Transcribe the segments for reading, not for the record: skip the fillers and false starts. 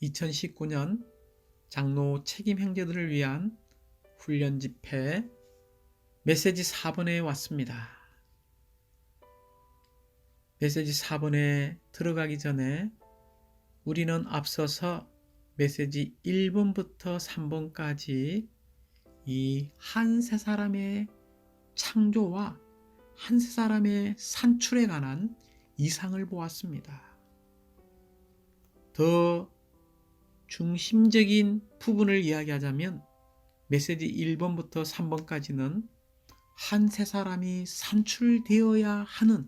2019년 장로 책임 형제들을 위한 훈련 집회 메시지 4번에 왔습니다. 메시지 4번에 들어가기 전에 우리는 앞서서 메시지 1번부터 3번까지 이 한 세 사람의 창조와 한 세 사람의 산출에 관한 이상을 보았습니다. 더 중심적인 부분을 이야기하자면 메시지 1번부터 3번까지는 한 세 사람이 산출되어야 하는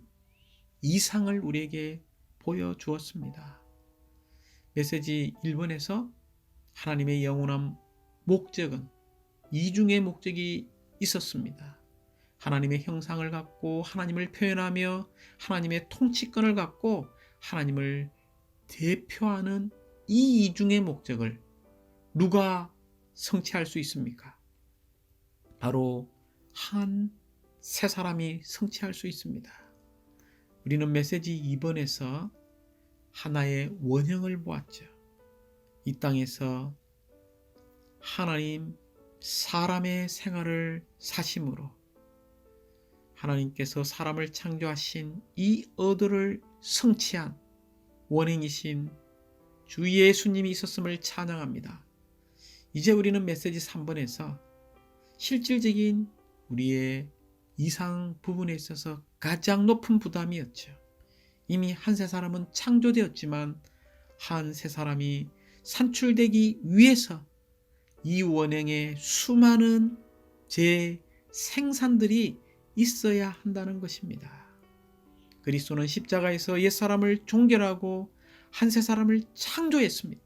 이상을 우리에게 보여주었습니다. 메시지 1번에서 하나님의 영원한 목적은 이중의 목적이 있었습니다. 하나님의 형상을 갖고 하나님을 표현하며 하나님의 통치권을 갖고 하나님을 대표하는 이 이중의 목적을 누가 성취할 수 있습니까? 바로 한 세 사람이 성취할 수 있습니다. 우리는 메시지 2번에서 하나의 원형을 보았죠. 이 땅에서 하나님 사람의 생활을 사심으로 하나님께서 사람을 창조하신 이 의도를 성취한 원행이신 주 예수님이 있었음을 찬양합니다. 이제 우리는 메시지 3번에서 실질적인 우리의 이상 부분에 있어서 가장 높은 부담이었죠. 이미 한 세 사람은 창조되었지만 한 세 사람이 산출되기 위해서 이 원행에 수많은 재생산들이 있어야 한다는 것입니다. 그리스도는 십자가에서 옛사람을 종결하고 한 세 사람을 창조했습니다.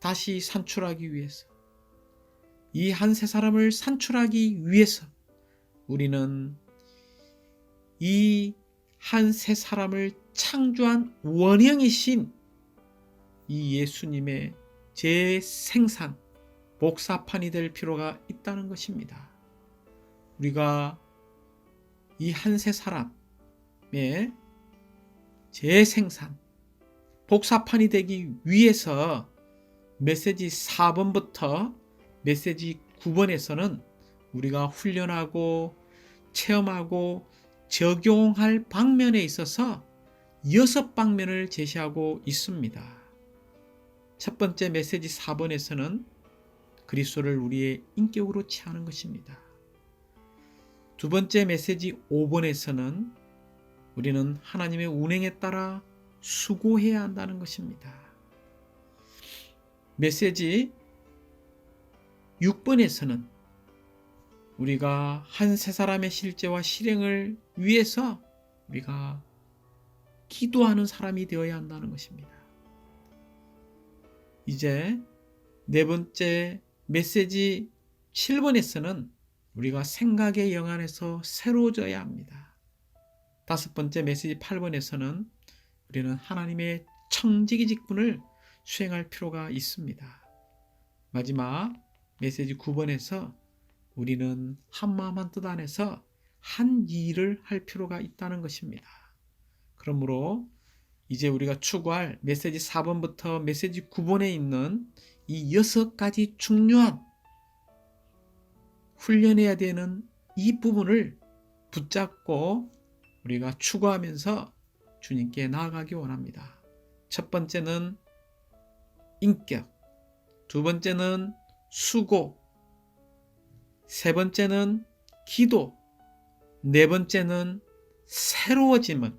다시 산출하기 위해서, 이 한 세 사람을 산출하기 위해서 우리는 이 한 세 사람을 창조한 원형이신 이 예수님의 재생산, 복사판이 될 필요가 있다는 것입니다. 우리가 이 한 세 사람의 재생산, 복사판이 되기 위해서 메시지 4번부터 메시지 9번에서는 우리가 훈련하고 체험하고 적용할 방면에 있어서 6방면을 제시하고 있습니다. 첫 번째 메시지 4번에서는 그리스도를 우리의 인격으로 취하는 것입니다. 두 번째 메시지 5번에서는 우리는 하나님의 운행에 따라 수고해야 한다는 것입니다. 메시지 6번에서는 우리가 한 세 사람의 실제와 실행을 위해서 우리가 기도하는 사람이 되어야 한다는 것입니다. 이제 네 번째 메시지 7번에서는 우리가 생각의 영안에서 새로워져야 합니다. 다섯 번째 메시지 8번에서는 우리는 하나님의 청지기 직분을 수행할 필요가 있습니다. 마지막 메시지 9번에서 우리는 한마음 한뜻 안에서 한 일을 할 필요가 있다는 것입니다. 그러므로 이제 우리가 추구할 메시지 4번부터 메시지 9번에 있는 이 6가지 중요한 훈련해야 되는 이 부분을 붙잡고 우리가 추구하면서 주님께 나아가기 원합니다. 첫 번째는 인격, 두 번째는 수고, 세 번째는 기도, 네 번째는 새로워짐은,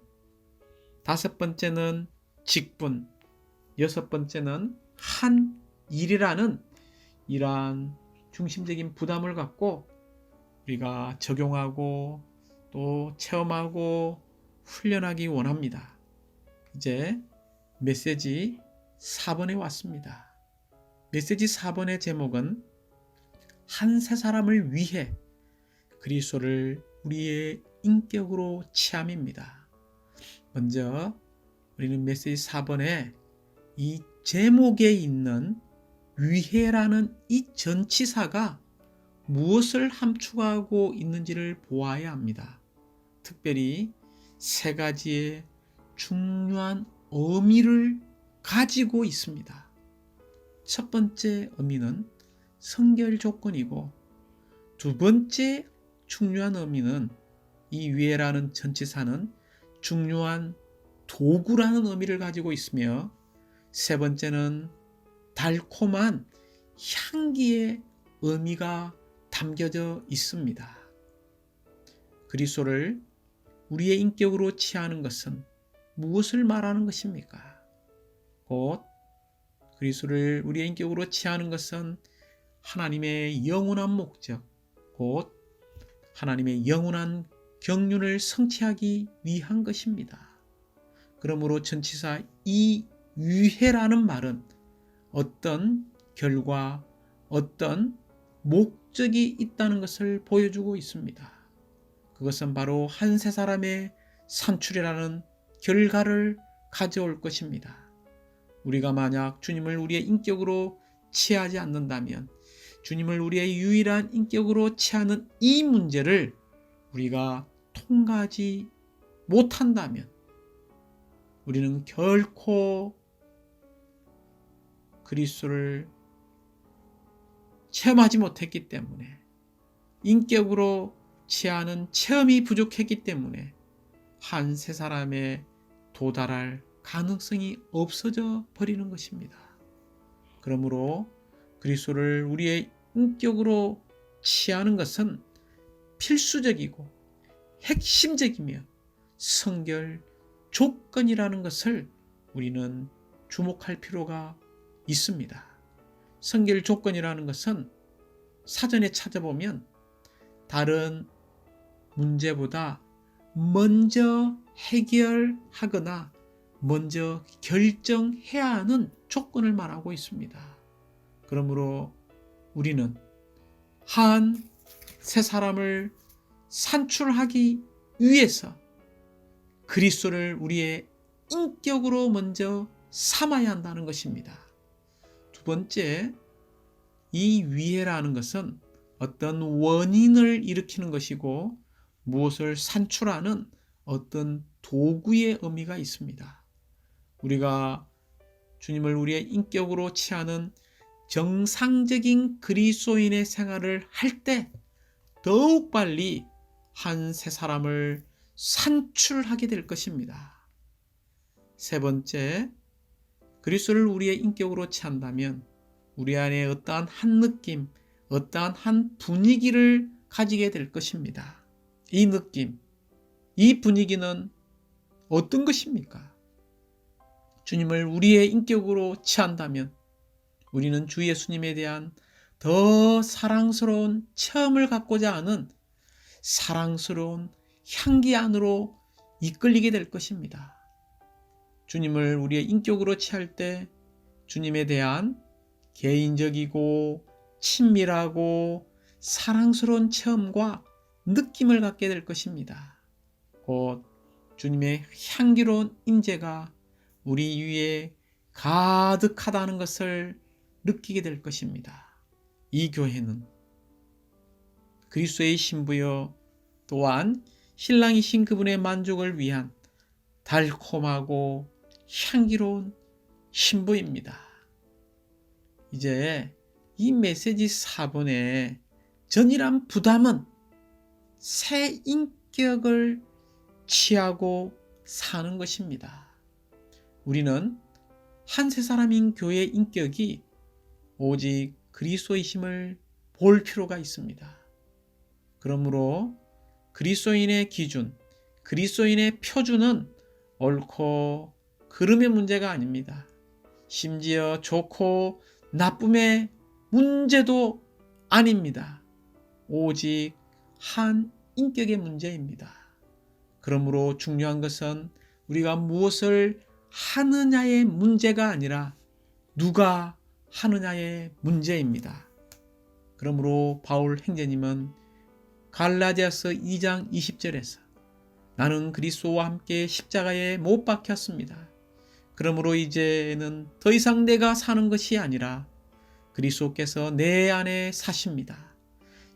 다섯 번째는 직분, 여섯 번째는 한 일이라는 이러한 중심적인 부담을 갖고 우리가 적용하고 또 체험하고 훈련하기 원합니다. 이제 메시지 4번에 왔습니다. 메시지 4번의 제목은 한 세 사람을 위해 그리스도를 우리의 인격으로 취함입니다. 먼저 우리는 메시지 4번에 이 제목에 있는 위해라는 이 전치사가 무엇을 함축하고 있는지를 보아야 합니다. 특별히 세 가지의 중요한 의미를 가지고 있습니다. 첫 번째 의미는 성결 조건이고, 두 번째 중요한 의미는 이 위에라는 전치사는 중요한 도구라는 의미를 가지고 있으며, 세 번째는 달콤한 향기의 의미가 담겨져 있습니다. 그리스도를 우리의 인격으로 취하는 것은 무엇을 말하는 것입니까? 곧 그리스도를 우리의 인격으로 취하는 것은 하나님의 영원한 목적, 곧 하나님의 영원한 경륜을 성취하기 위한 것입니다. 그러므로 전치사 이 위해라는 말은 어떤 결과, 어떤 목적이 있다는 것을 보여주고 있습니다. 그것은 바로 한 세 사람의 산출이라는 결과를 가져올 것입니다. 우리가 만약 주님을 우리의 인격으로 취하지 않는다면, 주님을 우리의 유일한 인격으로 취하는 이 문제를 우리가 통과하지 못한다면, 우리는 결코 그리스도를 체험하지 못했기 때문에, 인격으로 취하는 체험이 부족했기 때문에 한 세 사람에 도달할 가능성이 없어져 버리는 것입니다. 그러므로 그리스도를 우리의 인격으로 취하는 것은 필수적이고 핵심적이며 성결 조건이라는 것을 우리는 주목할 필요가 있습니다. 성결 조건이라는 것은 사전에 찾아보면 다른 문제보다 먼저 해결하거나 먼저 결정해야 하는 조건을 말하고 있습니다. 그러므로 우리는 한 세 사람을 산출하기 위해서 그리스도를 우리의 인격으로 먼저 삼아야 한다는 것입니다. 두 번째, 이 위해라는 것은 어떤 원인을 일으키는 것이고 무엇을 산출하는 어떤 도구의 의미가 있습니다. 우리가 주님을 우리의 인격으로 취하는 정상적인 그리스도인의 생활을 할 때 더욱 빨리 한 세 사람을 산출하게 될 것입니다. 세 번째, 그리스도를 우리의 인격으로 취한다면 우리 안에 어떠한 한 느낌, 어떠한 한 분위기를 가지게 될 것입니다. 이 느낌, 이 분위기는 어떤 것입니까? 주님을 우리의 인격으로 취한다면 우리는 주 예수님에 대한 더 사랑스러운 체험을 갖고자 하는 사랑스러운 향기 안으로 이끌리게 될 것입니다. 주님을 우리의 인격으로 취할 때 주님에 대한 개인적이고 친밀하고 사랑스러운 체험과 느낌을 갖게 될 것입니다. 곧 주님의 향기로운 임재가 우리 위에 가득하다는 것을 느끼게 될 것입니다. 이 교회는 그리스도의 신부여 또한 신랑이신 그분의 만족을 위한 달콤하고 향기로운 신부입니다. 이제 이 메시지 4번의 전이란 부담은 새 인격을 취하고 사는 것입니다. 우리는 한 세 사람인 교회의 인격이 오직 그리스도이심을 볼 필요가 있습니다. 그러므로 그리스도인의 기준, 그리스도인의 표준은 옳고 그름의 문제가 아닙니다. 심지어 좋고 나쁨의 문제도 아닙니다. 오직 한 인격의 문제입니다. 그러므로 중요한 것은 우리가 무엇을 하느냐의 문제가 아니라 누가 하느냐의 문제입니다. 그러므로 바울 행제님은 갈라디아서 2장 20절에서 나는 그리스도와 함께 십자가에 못 박혔습니다. 그러므로 이제는 더 이상 내가 사는 것이 아니라 그리스도께서 내 안에 사십니다.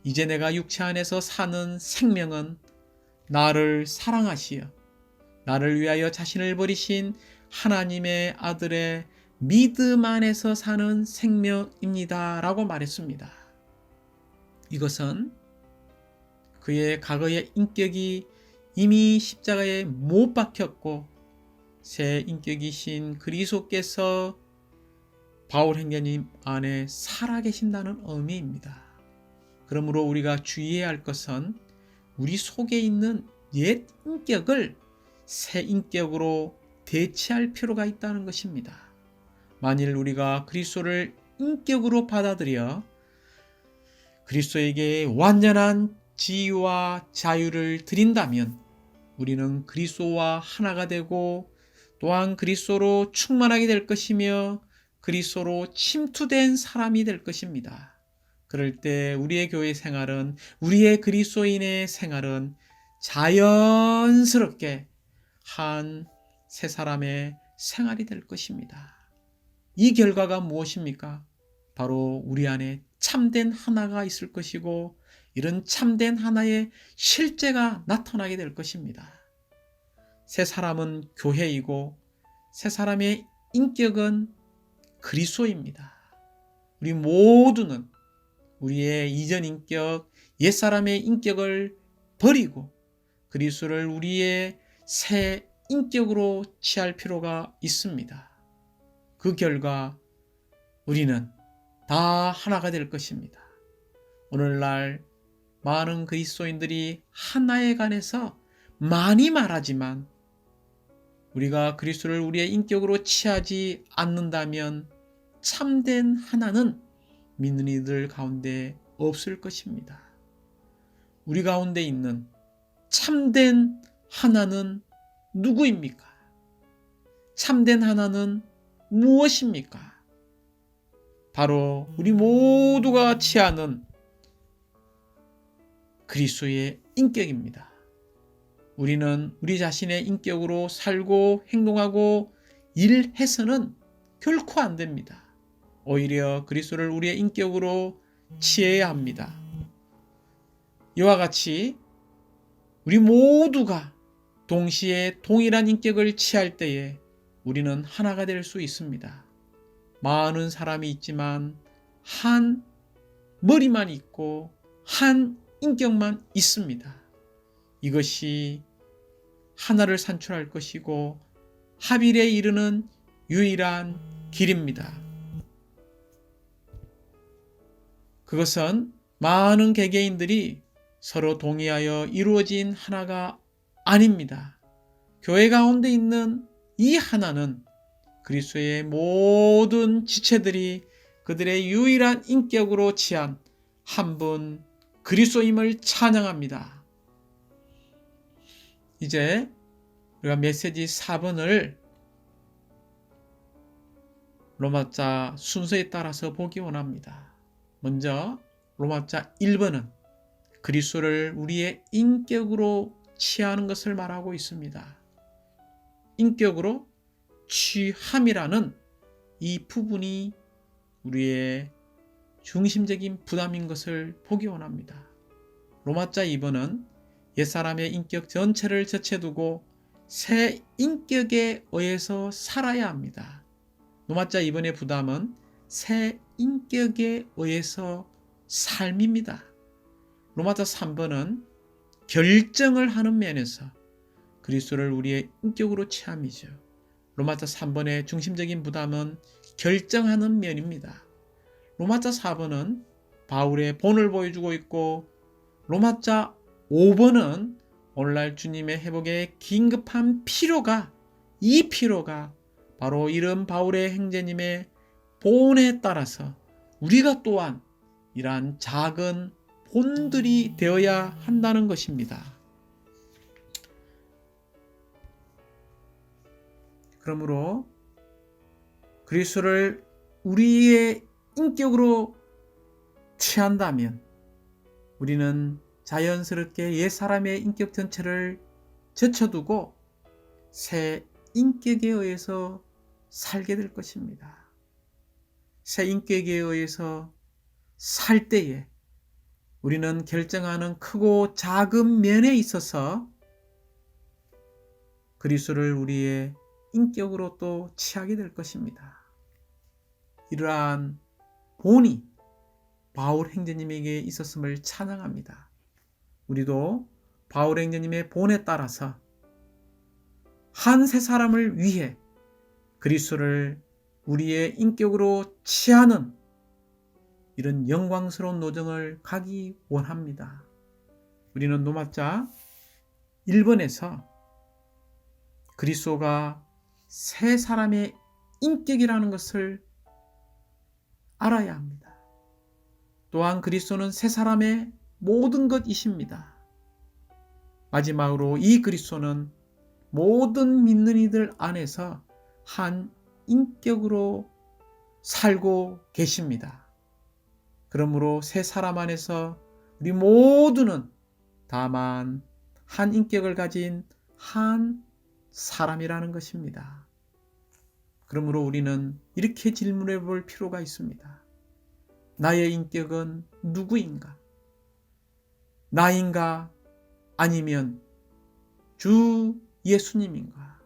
이제 내가 육체 안에서 사는 생명은 나를 사랑하시어 나를 위하여 자신을 버리신 하나님의 아들의 믿음 안에서 사는 생명입니다. 라고 말했습니다. 이것은 그의 과거의 인격이 이미 십자가에 못 박혔고 새 인격이신 그리스도께서 바울 행자님 안에 살아계신다는 의미입니다. 그러므로 우리가 주의해야 할 것은 우리 속에 있는 옛 인격을 새 인격으로 대체할 필요가 있다는 것입니다. 만일 우리가 그리스도를 인격으로 받아들여 그리스도에게 완전한 지위와 자유를 드린다면 우리는 그리스도와 하나가 되고 또한 그리스도로 충만하게 될 것이며 그리스도로 침투된 사람이 될 것입니다. 그럴 때 우리의 교회 생활은, 우리의 그리스도인의 생활은 자연스럽게 한 새 사람의 생활이 될 것입니다. 이 결과가 무엇입니까? 바로 우리 안에 참된 하나가 있을 것이고 이런 참된 하나의 실제가 나타나게 될 것입니다. 새 사람은 교회이고 새 사람의 인격은 그리스도입니다. 우리 모두는 우리의 이전 인격, 옛사람의 인격을 버리고 그리스도를 우리의 새 인격으로 취할 필요가 있습니다. 그 결과 우리는 다 하나가 될 것입니다. 오늘날 많은 그리스도인들이 하나에 관해서 많이 말하지만 우리가 그리스도를 우리의 인격으로 취하지 않는다면 참된 하나는 믿는 이들 가운데 없을 것입니다. 우리 가운데 있는 참된 하나는 누구입니까? 참된 하나는 무엇입니까? 바로 우리 모두가 취하는 그리스도의 인격입니다. 우리는 우리 자신의 인격으로 살고 행동하고 일해서는 결코 안 됩니다. 오히려 그리스도를 우리의 인격으로 취해야 합니다. 이와 같이 우리 모두가 동시에 동일한 인격을 취할 때에 우리는 하나가 될 수 있습니다. 많은 사람이 있지만 한 머리만 있고 한 인격만 있습니다. 이것이 하나를 산출할 것이고 합일에 이르는 유일한 길입니다. 그것은 많은 개개인들이 서로 동의하여 이루어진 하나가 아닙니다. 교회 가운데 있는 이 하나는 그리스도의 모든 지체들이 그들의 유일한 인격으로 취한 한 분 그리스도임을 찬양합니다. 이제 우리가 메시지 4번을 로마자 순서에 따라서 보기 원합니다. 먼저 로마자 1번은 그리스도를 우리의 인격으로 취하는 것을 말하고 있습니다. 인격으로 취함이라는 이 부분이 우리의 중심적인 부담인 것을 보기 원합니다. 로마자 2번은 옛사람의 인격 전체를 제쳐두고 새 인격에 의해서 살아야 합니다. 로마자 2번의 부담은 새 인격에 의해서 삶입니다. 로마자 3번은 결정을 하는 면에서 그리스도를 우리의 인격으로 취함이죠. 로마자 3번의 중심적인 부담은 결정하는 면입니다. 로마자 4번은 바울의 본을 보여주고 있고 로마자 5번은 오늘날 주님의 회복에 긴급한 필요가, 이 필요가 바로 이런 바울의 형제님의 본에 따라서 우리가 또한 이러한 작은 본들이 되어야 한다는 것입니다. 그러므로 그리스도를 우리의 인격으로 취한다면 우리는 자연스럽게 옛사람의 인격 전체를 제쳐두고 새 인격에 의해서 살게 될 것입니다. 새 인격에 의해서 살 때에 우리는 결정하는 크고 작은 면에 있어서 그리스도를 우리의 인격으로 또 취하게 될 것입니다. 이러한 본이 바울 행제님에게 있었음을 찬양합니다. 우리도 바울 행제님의 본에 따라서 한 세 사람을 위해 그리스도를 우리의 인격으로 취하는 이런 영광스러운 노정을 가기 원합니다. 우리는 노마자 1번에서 그리스도가 세 사람의 인격이라는 것을 알아야 합니다. 또한 그리스도는 세 사람의 모든 것이십니다. 마지막으로 이 그리스도는 모든 믿는 이들 안에서 한 인격으로 살고 계십니다. 그러므로 세 사람 안에서 우리 모두는 다만 한 인격을 가진 한 사람이라는 것입니다. 그러므로 우리는 이렇게 질문해 볼 필요가 있습니다. 나의 인격은 누구인가? 나인가? 아니면 주 예수님인가?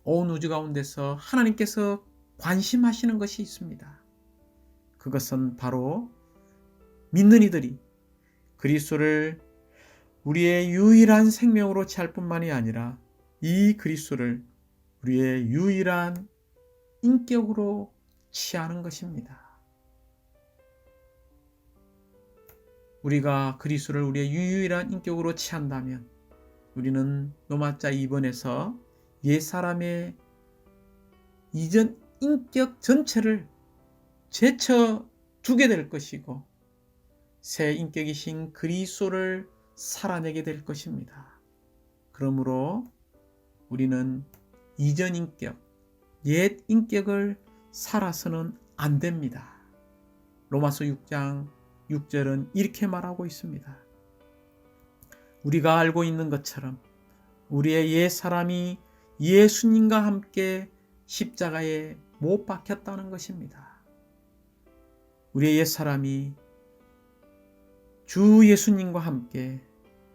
온 우주 가운데서 하나님께서 관심하시는 것이 있습니다. 그것은 바로 믿는 이들이 그리스도를 우리의 유일한 생명으로 취할 뿐만이 아니라 이 그리스도를 우리의 유일한 인격으로 취하는 것입니다. 우리가 그리스도를 우리의 유일한 인격으로 취한다면 우리는 로마자 2번에서 옛사람의 이전 인격 전체를 제쳐두게 될 것이고 새 인격이신 그리스도를 살아내게 될 것입니다. 그러므로 우리는 이전 인격, 옛 인격을 살아서는 안 됩니다. 로마서 6장 6절은 이렇게 말하고 있습니다. 우리가 알고 있는 것처럼 우리의 옛 사람이 예수님과 함께 십자가에 못 박혔다는 것입니다. 우리의 옛 사람이 주 예수님과 함께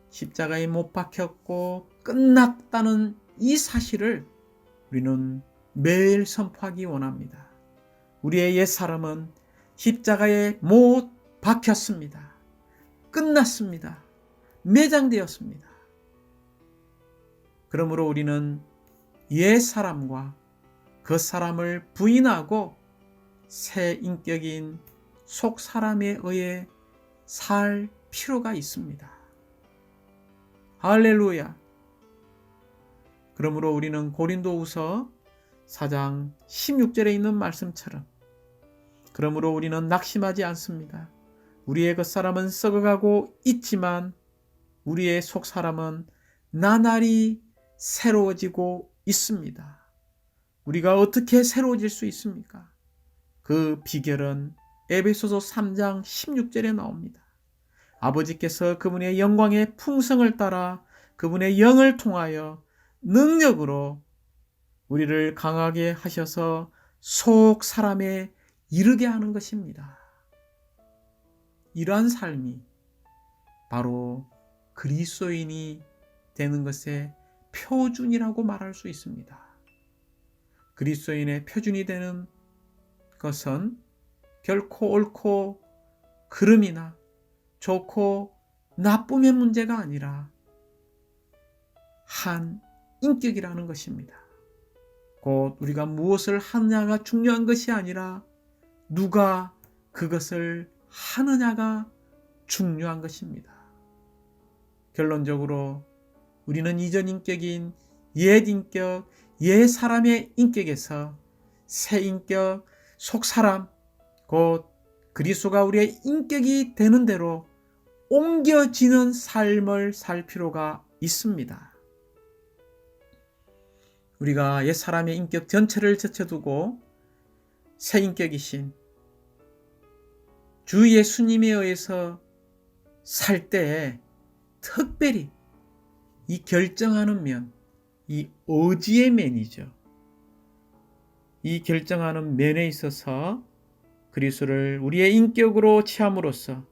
십자가에 못 박혔고 끝났다는 이 사실을 우리는 매일 선포하기 원합니다. 우리의 옛 사람은 십자가에 못 박혔습니다. 끝났습니다. 매장되었습니다. 그러므로 우리는 옛 사람과 그 사람을 부인하고 새 인격인 속 사람에 의해 살 필요가 있습니다. 할렐루야. 그러므로 우리는 고린도후서 4장 16절에 있는 말씀처럼 그러므로 우리는 낙심하지 않습니다. 우리의 겉사람은 썩어가고 있지만 우리의 속사람은 나날이 새로워지고 있습니다. 우리가 어떻게 새로워질 수 있습니까? 그 비결은 에베소서 3장 16절에 나옵니다. 아버지께서 그분의 영광의 풍성을 따라 그분의 영을 통하여 능력으로 우리를 강하게 하셔서 속 사람에 이르게 하는 것입니다. 이러한 삶이 바로 그리스도인이 되는 것의 표준이라고 말할 수 있습니다. 그리스도인의 표준이 되는 것은 결코 옳고 그름이나 좋고 나쁨의 문제가 아니라 한 인격이라는 것입니다. 곧 우리가 무엇을 하느냐가 중요한 것이 아니라 누가 그것을 하느냐가 중요한 것입니다. 결론적으로 우리는 이전 인격인 옛 인격, 옛 사람의 인격에서 새 인격, 속 사람, 곧 그리스도가 우리의 인격이 되는 대로 옮겨지는 삶을 살 필요가 있습니다. 우리가 옛 사람의 인격 전체를 제쳐두고 새 인격이신 주 예수님에 의해서 살 때에 특별히 이 결정하는 면, 이 의지의 면이죠. 이 결정하는 면에 있어서 그리스도를 우리의 인격으로 취함으로써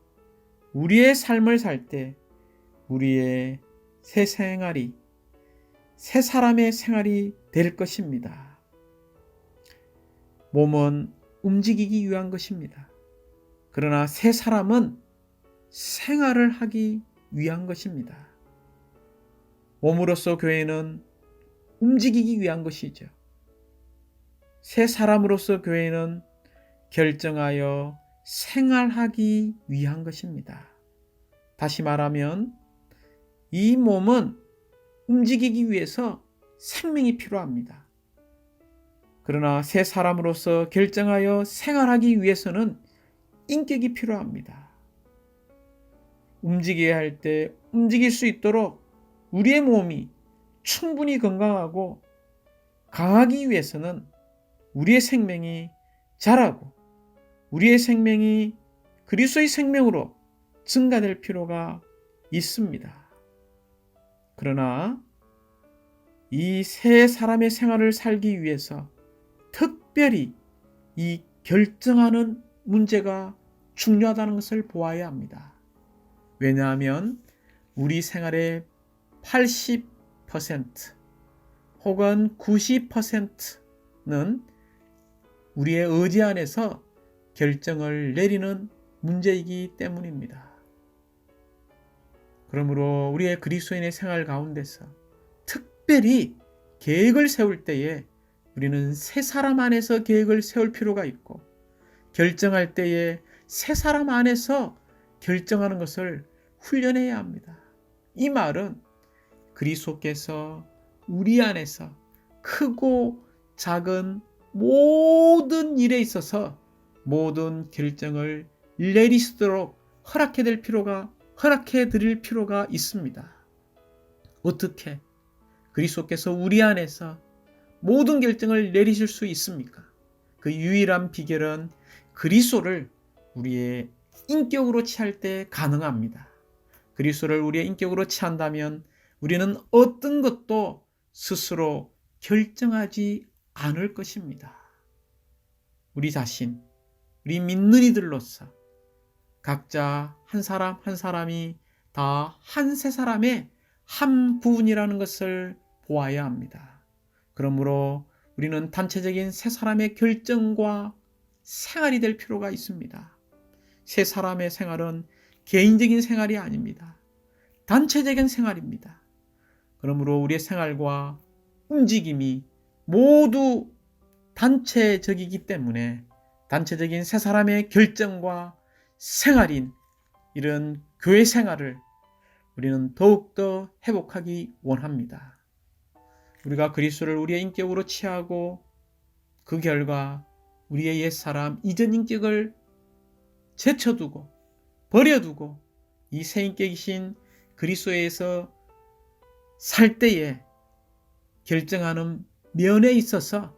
우리의 삶을 살 때 우리의 새 생활이 새 사람의 생활이 될 것입니다. 몸은 움직이기 위한 것입니다. 그러나 새 사람은 생활을 하기 위한 것입니다. 몸으로서 교회는 움직이기 위한 것이죠. 새 사람으로서 교회는 결정하여 생활하기 위한 것입니다. 다시 말하면 이 몸은 움직이기 위해서 생명이 필요합니다. 그러나 새 사람으로서 결정하여 생활하기 위해서는 인격이 필요합니다. 움직여야 할 때 움직일 수 있도록 우리의 몸이 충분히 건강하고 강하기 위해서는 우리의 생명이 자라고 우리의 생명이 그리스도의 생명으로 증가될 필요가 있습니다. 그러나 이 새 사람의 생활을 살기 위해서 특별히 이 결정하는 문제가 중요하다는 것을 보아야 합니다. 왜냐하면 우리 생활의 80% 혹은 90%는 우리의 의지 안에서 결정을 내리는 문제이기 때문입니다. 그러므로 우리의 그리스도인의 생활 가운데서 특별히 계획을 세울 때에 우리는 새 사람 안에서 계획을 세울 필요가 있고, 결정할 때에 새 사람 안에서 결정하는 것을 훈련해야 합니다. 이 말은 그리스도께서 우리 안에서 크고 작은 모든 일에 있어서 모든 결정을 내리시도록 허락해 드릴 필요가 있습니다. 어떻게 그리스도께서 우리 안에서 모든 결정을 내리실 수 있습니까? 그 유일한 비결은 그리스도를 우리의 인격으로 취할 때 가능합니다. 그리스도를 우리의 인격으로 취한다면 우리는 어떤 것도 스스로 결정하지 않을 것입니다. 우리 자신, 우리 믿는 이들로서 각자 한 사람 한 사람이 다 한 새 사람의 한 부분이라는 것을 보아야 합니다. 그러므로 우리는 단체적인 새 사람의 결정과 생활이 될 필요가 있습니다. 새 사람의 생활은 개인적인 생활이 아닙니다. 단체적인 생활입니다. 그러므로 우리의 생활과 움직임이 모두 단체적이기 때문에 단체적인 새 사람의 결정과 생활인 이런 교회 생활을 우리는 더욱더 회복하기 원합니다. 우리가 그리스도를 우리의 인격으로 취하고 그 결과 우리의 옛사람 이전 인격을 제쳐두고 버려두고 이 새 인격이신 그리스도에서 살 때에 결정하는 면에 있어서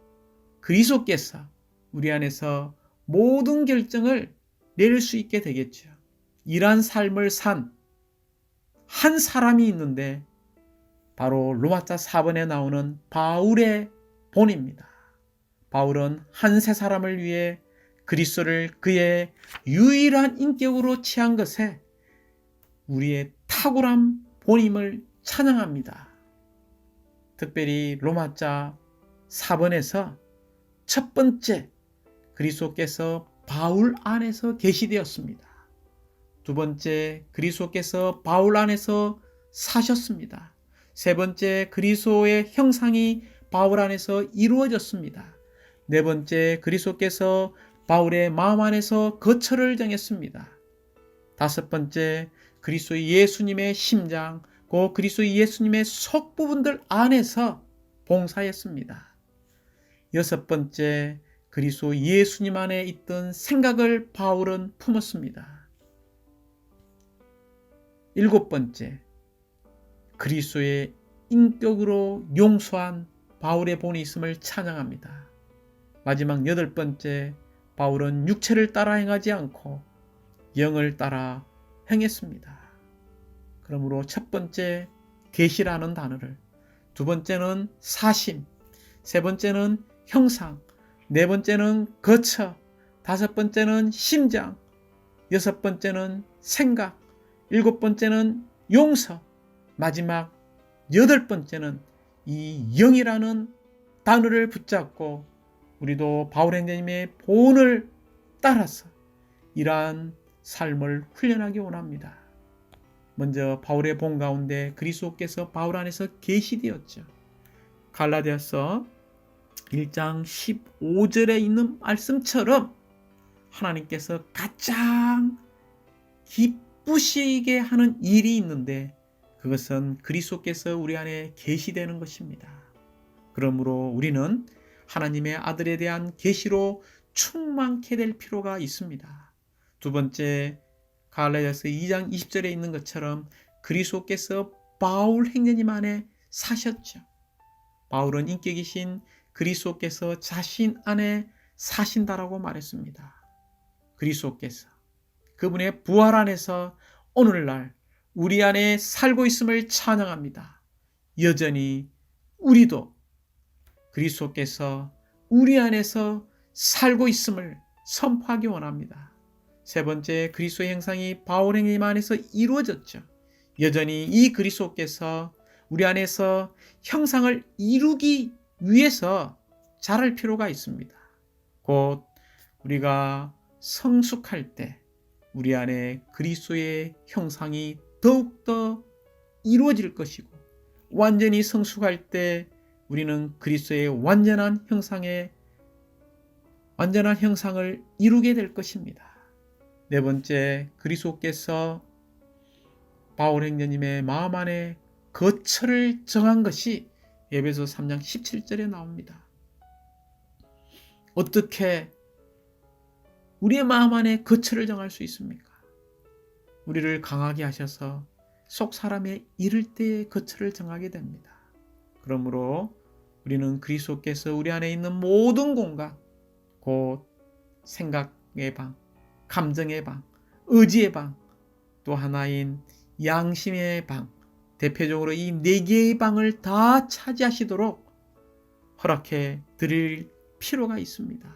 그리스도께서 우리 안에서 모든 결정을 내릴 수 있게 되겠죠. 이러한 삶을 산 한 사람이 있는데 바로 로마자 4번에 나오는 바울의 본입니다. 바울은 한 새 사람을 위해 그리스도를 그의 유일한 인격으로 취한 것에 우리의 탁월한 본임을 찬양합니다. 특별히 로마자 4번에서 첫 번째 그리스도께서 바울 안에서 계시되었습니다. 두 번째 그리스도께서 바울 안에서 사셨습니다. 세 번째 그리스도의 형상이 바울 안에서 이루어졌습니다. 네 번째 그리스도께서 바울의 마음 안에서 거처를 정했습니다. 다섯 번째 그리스도 예수님의 심장, 그 그리스도 예수님의 속 부분들 안에서 봉사했습니다. 여섯 번째 그리스도 예수님 안에 있던 생각을 바울은 품었습니다. 일곱 번째 그리스도의 인격으로 용서한 바울의 본이 있음을 찬양합니다. 마지막 여덟 번째 바울은 육체를 따라 행하지 않고 영을 따라 행했습니다. 그러므로 첫 번째 계시라는 단어를, 두 번째는 사심, 세 번째는 형상, 네 번째는 거처, 다섯 번째는 심장, 여섯 번째는 생각, 일곱 번째는 용서, 마지막 여덟 번째는 이 영이라는 단어를 붙잡고 우리도 바울 행제님의 본을 따라서 이러한 삶을 훈련하기 원합니다. 먼저 바울의 본 가운데 그리스도께서 바울 안에서 계시되었죠. 갈라디아서 1장 15절에 있는 말씀처럼 하나님께서 가장 기쁘시게 하는 일이 있는데 그것은 그리스도께서 우리 안에 계시되는 것입니다. 그러므로 우리는 하나님의 아들에 대한 계시로 충만케 될 필요가 있습니다. 두 번째, 갈라디아서 2장 20절에 있는 것처럼 그리스도께서 바울 행제님 안에 사셨죠. 바울은 인격이신 그리스도께서 자신 안에 사신다라고 말했습니다. 그리스도께서 그분의 부활 안에서 오늘날 우리 안에 살고 있음을 찬양합니다. 여전히 우리도 그리스도께서 우리 안에서 살고 있음을 선포하기 원합니다. 세 번째, 그리스도의 형상이 바울 행님 안에서 이루어졌죠. 여전히 이 그리스도께서 우리 안에서 형상을 이루기 위해서 자랄 필요가 있습니다. 곧 우리가 성숙할 때 우리 안에 그리스도의 형상이 더욱더 이루어질 것이고 완전히 성숙할 때 우리는 그리스도의 완전한 형상을 이루게 될 것입니다. 네 번째, 그리스도께서 바울 행제님의 마음 안에 거처를 정한 것이 에베소 3장 17절에 나옵니다. 어떻게 우리의 마음 안에 거처를 정할 수 있습니까? 우리를 강하게 하셔서 속 사람의 이를 때에 거처를 정하게 됩니다. 그러므로 우리는 그리스도께서 우리 안에 있는 모든 공간, 곧 생각의 방, 감정의 방, 의지의 방, 또 하나인 양심의 방, 대표적으로 이 4개의 방을 다 차지하시도록 허락해 드릴 필요가 있습니다.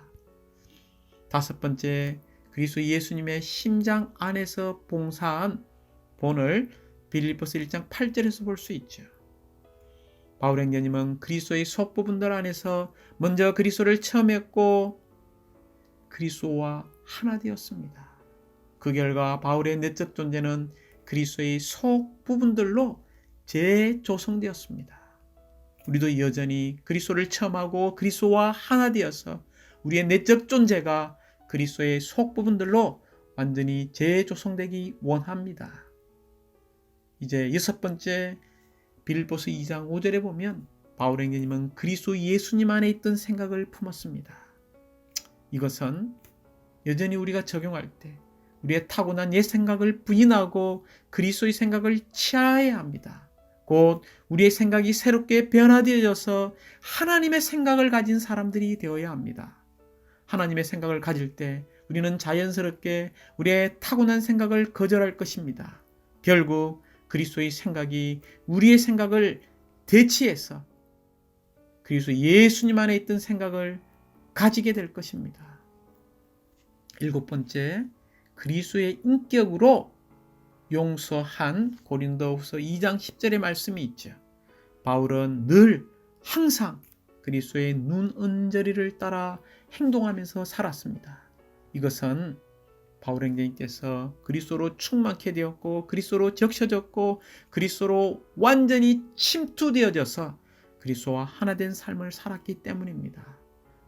다섯 번째, 그리스도 예수님의 심장 안에서 봉사한 본을 빌립보서 1장 8절에서 볼 수 있죠. 바울 행제님은 그리스도의 속부분들 안에서 먼저 그리스도를 체험했고 그리스도와 하나 되었습니다. 그 결과 바울의 내적 존재는 그리스도의 속부분들로 재조성되었습니다. 우리도 여전히 그리스도를 체험하고 그리스도와 하나 되어서 우리의 내적 존재가 그리스도의 속부분들로 완전히 재조성되기 원합니다. 이제 여섯 번째, 빌립보서 2장 5절에 보면 바울 행제님은 그리스도 예수님 안에 있던 생각을 품었습니다. 이것은 여전히 우리가 적용할 때 우리의 타고난 옛 생각을 부인하고 그리스도의 생각을 취하여야 합니다. 곧 우리의 생각이 새롭게 변화되어져서 하나님의 생각을 가진 사람들이 되어야 합니다. 하나님의 생각을 가질 때 우리는 자연스럽게 우리의 타고난 생각을 거절할 것입니다. 결국 그리스도의 생각이 우리의 생각을 대치해서 그리스도 예수님 안에 있던 생각을 가지게 될 것입니다. 일곱 번째, 그리스도의 인격으로 용서한 고린도후서 2장 10절의 말씀이 있죠. 바울은 늘 항상 그리스도의 눈언저리를 따라 행동하면서 살았습니다. 이것은 바울 행제님께서 그리스도로 충만케 되었고 그리스도로 적셔졌고 그리스도로 완전히 침투되어져서 그리스도와 하나 된 삶을 살았기 때문입니다.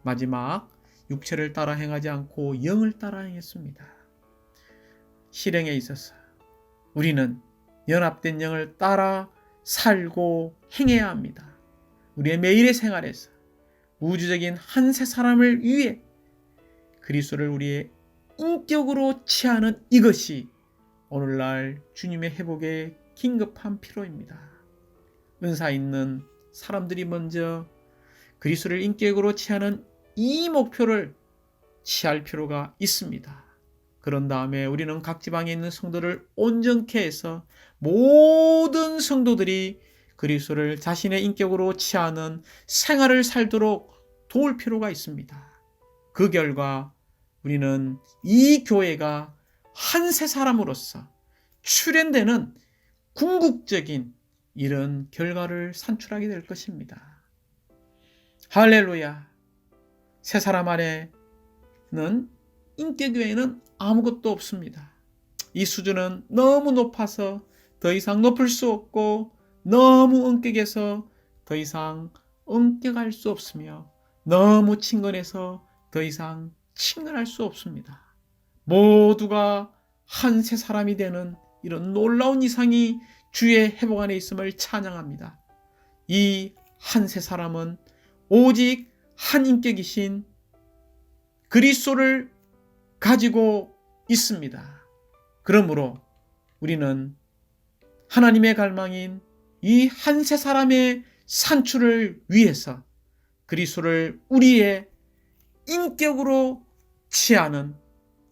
마지막, 육체를 따라 행하지 않고 영을 따라 행했습니다. 실행에 있어서 우리는 연합된 영을 따라 살고 행해야 합니다. 우리의 매일의 생활에서 우주적인 한 세 사람을 위해 그리스도를 우리의 인격으로 취하는 이것이 오늘날 주님의 회복에 긴급한 필요입니다. 은사 있는 사람들이 먼저 그리스도를 인격으로 취하는 이 목표를 취할 필요가 있습니다. 그런 다음에 우리는 각 지방에 있는 성도를 온전케 해서 모든 성도들이 그리스도를 자신의 인격으로 취하는 생활을 살도록 도울 필요가 있습니다. 그 결과 우리는 이 교회가 한 세 사람으로서 출현되는 궁극적인 이런 결과를 산출하게 될 것입니다. 할렐루야! 새 사람 안에는 인격 외에는 아무것도 없습니다. 이 수준은 너무 높아서 더 이상 높을 수 없고 너무 엄격해서 더 이상 엄격할 수 없으며 너무 친근해서 더 이상 친근할 수 없습니다. 모두가 한 새 사람이 되는 이런 놀라운 이상이 주의 회복 안에 있음을 찬양합니다. 이 한 새 사람은 오직 한 인격이신 그리스도를 가지고 있습니다. 그러므로 우리는 하나님의 갈망인 이 한 새 사람의 산출을 위해서 그리스도를 우리의 인격으로 취하는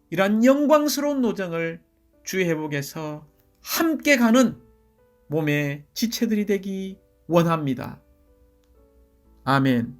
이러한 영광스러운 노정을 주의 회복에서 함께 가는 몸의 지체들이 되기 원합니다. 아멘.